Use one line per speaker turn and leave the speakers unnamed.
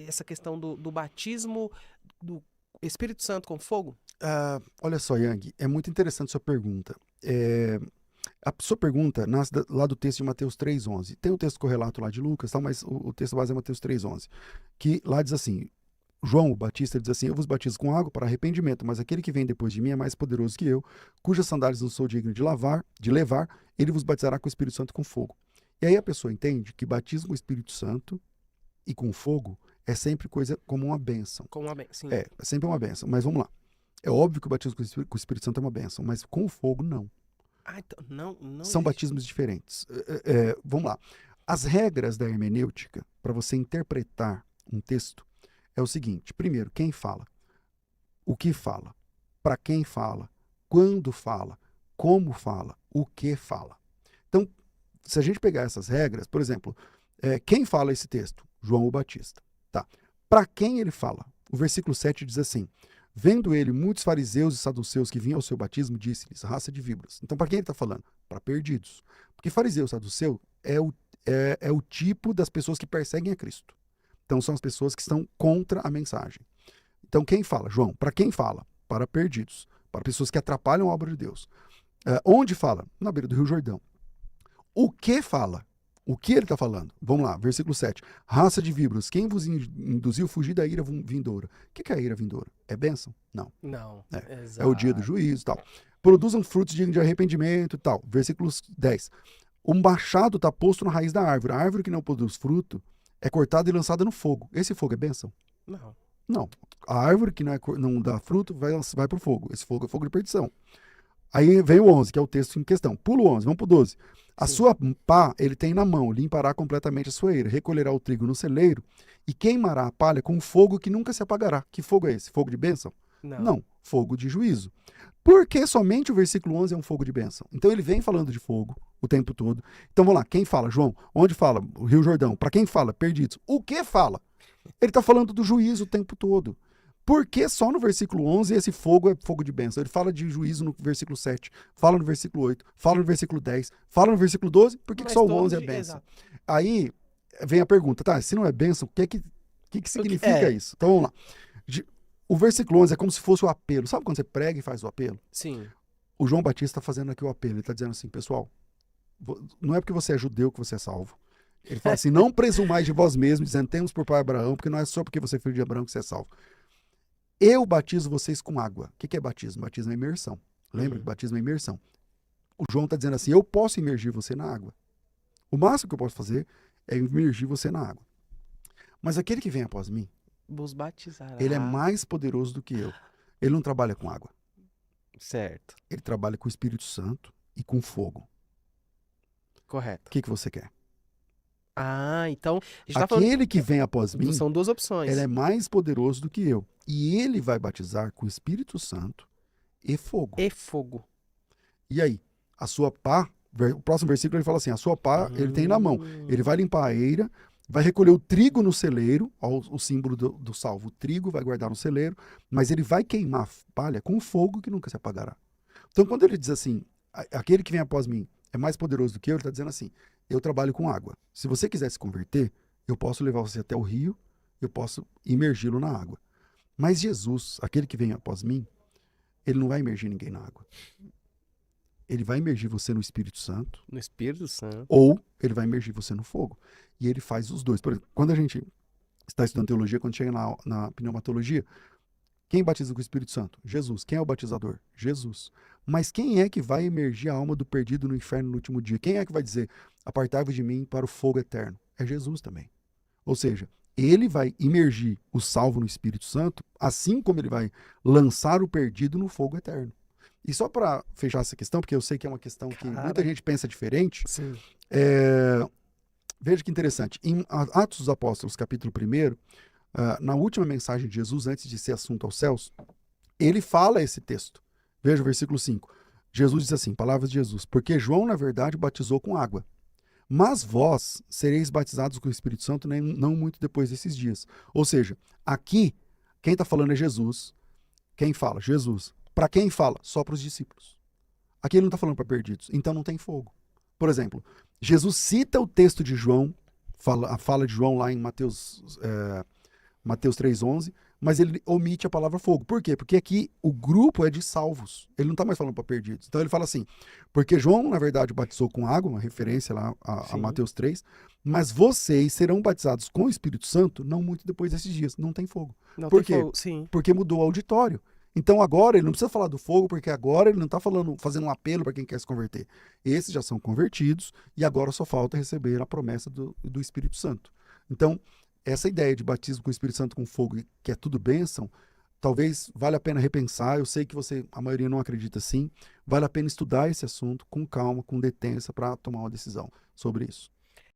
essa questão do batismo do Espírito Santo com fogo?
Olha só, Yang, é muito interessante sua pergunta. A sua pergunta nasce lá do texto de Mateus 3,11. Tem um texto correlato lá de Lucas, tal, mas o texto base é Mateus 3,11, que lá diz assim, João o Batista diz assim, eu vos batizo com água para arrependimento, mas aquele que vem depois de mim é mais poderoso que eu, cujas sandálias não sou digno de levar, ele vos batizará com o Espírito Santo e com fogo. E aí a pessoa entende que batismo com o Espírito Santo e com fogo é sempre coisa como uma bênção.
Sim.
É sempre uma bênção, mas vamos lá. É óbvio que o batismo com o Espírito Santo é uma bênção, mas com o fogo não.
Então, não
São
existe.
batismos diferentes. Vamos lá. As regras da hermenêutica, para você interpretar um texto, é o seguinte. Primeiro, quem fala? O que fala? Para quem fala? Quando fala? Como fala? O que fala? Então, se a gente pegar essas regras, por exemplo, quem fala esse texto? João o Batista. Tá. Para quem ele fala? O versículo 7 diz assim, vendo ele muitos fariseus e saduceus que vinham ao seu batismo, disse-lhes, raça de víboras. Então, para quem ele está falando? Para perdidos. Porque fariseu e saduceu é o tipo das pessoas que perseguem a Cristo. Então, são as pessoas que estão contra a mensagem. Então, quem fala? João. Para quem fala? Para perdidos. Para pessoas que atrapalham a obra de Deus. Onde fala? Na beira do Rio Jordão. O que fala? O que ele está falando? Vamos lá, versículo 7. Raça de víboras, quem vos induziu a fugir da ira vindoura? O que é a ira vindoura? É bênção? Não.
Não.
É o dia do juízo e tal. Produzam frutos de arrependimento e tal. Versículo 10. O machado está posto na raiz da árvore. A árvore que não produz fruto é cortada e lançada no fogo. Esse fogo é bênção?
Não.
Não. A árvore que não dá fruto vai para o fogo. Esse fogo é fogo de perdição. Aí vem o 11, que é o texto em questão. Pula o 11, vamos para o 12. A sua pá ele tem na mão, limpará completamente a sua eira, recolherá o trigo no celeiro e queimará a palha com fogo que nunca se apagará. Que fogo é esse? Fogo de bênção? Não, fogo de juízo. Porque somente o versículo 11 é um fogo de bênção. Então ele vem falando de fogo o tempo todo. Então vamos lá, quem fala? João. Onde fala? O Rio Jordão. Para quem fala? Perdidos. O que fala? Ele está falando do juízo o tempo todo. Por que só no versículo 11 esse fogo é fogo de bênção? Ele fala de juízo no versículo 7, fala no versículo 8, fala no versículo 10, fala no versículo 12, por que só o 11 é bênção? Aí vem a pergunta, tá, se não é bênção, o que significa isso? Então vamos lá. O versículo 11 é como se fosse o apelo. Sabe quando você prega e faz o apelo?
Sim.
O João Batista está fazendo aqui o apelo. Ele está dizendo assim, pessoal, não é porque você é judeu que você é salvo. Ele fala assim, não presumais de vós mesmos, dizendo, temos por pai Abraão, porque não é só porque você é filho de Abraão que você é salvo. Eu batizo vocês com água. O que é batismo? Batismo é imersão. Lembra que batismo é imersão. O João está dizendo assim, eu posso imergir você na água. O máximo que eu posso fazer é imergir você na água. Mas aquele que vem após mim,
vos batizará.
Ele é mais poderoso do que eu. Ele não trabalha com água.
Certo.
Ele trabalha com o Espírito Santo e com fogo.
Correto.
O que você quer?
Então...
Aquele que vem após mim,
são duas opções.
Ele é mais poderoso do que eu. E ele vai batizar com o Espírito Santo e fogo. E aí? A sua pá, o próximo versículo ele fala assim, a sua pá ele tem na mão. Ele vai limpar a eira, vai recolher o trigo no celeiro, o símbolo do salvo. O trigo vai guardar no celeiro, mas ele vai queimar a palha com fogo que nunca se apagará. Então, quando ele diz assim, aquele que vem após mim é mais poderoso do que eu, ele está dizendo assim, eu trabalho com água. Se você quiser se converter, eu posso levar você até o rio, eu posso imergi-lo na água. Mas Jesus, aquele que vem após mim, ele não vai imergir ninguém na água. Ele vai imergir você no Espírito Santo.
No Espírito Santo.
Ou ele vai imergir você no fogo. E ele faz os dois. Por exemplo, quando a gente está estudando teologia, quando chega na pneumatologia, quem batiza com o Espírito Santo? Jesus. Quem é o batizador? Jesus. Mas quem é que vai imergir a alma do perdido no inferno no último dia? Quem é que vai dizer, apartai-vos de mim para o fogo eterno? É Jesus também. Ou seja, ele vai imergir o salvo no Espírito Santo, assim como ele vai lançar o perdido no fogo eterno. E só para fechar essa questão, porque eu sei que é uma questão que muita gente pensa diferente, veja que interessante. Em Atos dos Apóstolos, capítulo 1, na última mensagem de Jesus, antes de ser assunto aos céus, ele fala esse texto. Veja o versículo 5. Jesus diz assim, palavras de Jesus, porque João, na verdade, batizou com água, mas vós sereis batizados com o Espírito Santo não muito depois desses dias. Ou seja, aqui, quem está falando é Jesus. Quem fala? Jesus. Para quem fala? Só para os discípulos. Aqui ele não está falando para perdidos. Então não tem fogo. Por exemplo, Jesus cita o texto de João, a fala de João lá em Mateus Mateus 3,11, mas ele omite a palavra fogo. Por quê? Porque aqui o grupo é de salvos. Ele não está mais falando para perdidos. Então ele fala assim, porque João, na verdade, batizou com água, uma referência lá a
Sim.
Mateus 3, mas vocês serão batizados com o Espírito Santo não muito depois desses dias. Não tem fogo.
Não
Por
tem
quê?
fogo. Sim.
Porque mudou o auditório. Então agora ele não precisa falar do fogo, porque agora ele não está fazendo um apelo para quem quer se converter. Esses já são convertidos e agora só falta receber a promessa do Espírito Santo. Então, essa ideia de batismo com o Espírito Santo com fogo, que é tudo bênção, talvez valha a pena repensar. Eu sei que a maioria não acredita assim. Vale a pena estudar esse assunto com calma, com detência, para tomar uma decisão sobre isso.